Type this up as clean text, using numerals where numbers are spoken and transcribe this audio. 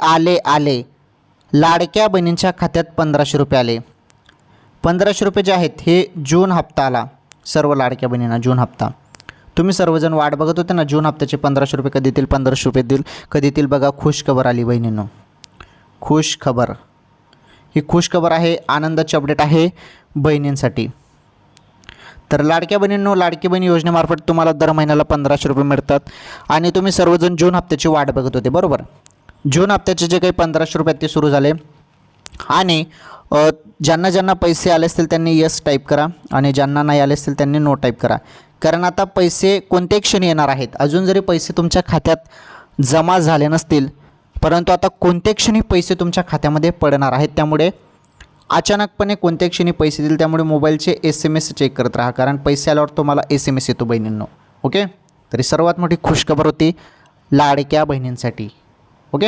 आले आले लाडक्या बहिणींच्या खात्यात 1500 रुपये आले. 1500 रुपये जे आहेत हे जून हप्ता आला सर्व लाडक्या बहिणींना. जून हप्ता तुम्ही सर्वजण वाट बघत होते ना, जून हप्त्याचे 1500 रुपये कधी येतील, 1500 रुपये देईल कधी येतील. बघा खुश खबर आली बहिणींनो, खुश खबर. ही खुश खबर आहे, आनंदाची अपडेट आहे बहिणींसाठी. तर लाडक्या बहिणींनो, लाडकी बहीण योजनेमार्फत तुम्हाला दर महिन्याला 1500 रुपये मिळतात आणि तुम्ही सर्वजण जून हप्त्याची वाट बघत होते बरोबर. जून हप्त्याचे जे काही 1500 रुपये ते सुरू झाले आणि ज्यांना ज्यांना पैसे आले असतील त्यांनी यस टाईप करा आणि ज्यांना नाही आले असतील त्यांनी नो टाईप करा. कारण आता पैसे कोणत्याही क्षणी येणार आहेत. अजून जरी पैसे तुमच्या खात्यात जमा झाले नसतील परंतु आता कोणत्याही क्षणी पैसे तुमच्या खात्यामध्ये पडणार आहेत. त्यामुळे अचानकपणे कोणत्याही क्षणी पैसे देईल, त्यामुळे मोबाईलचे SMS चेक करत राहा, कारण पैसे आल्यावर तुम्हाला SMS येतो बहिणींनो. ओके, तरी सर्वात मोठी खुशखबर होती लाडक्या बहिणींसाठी. ओके.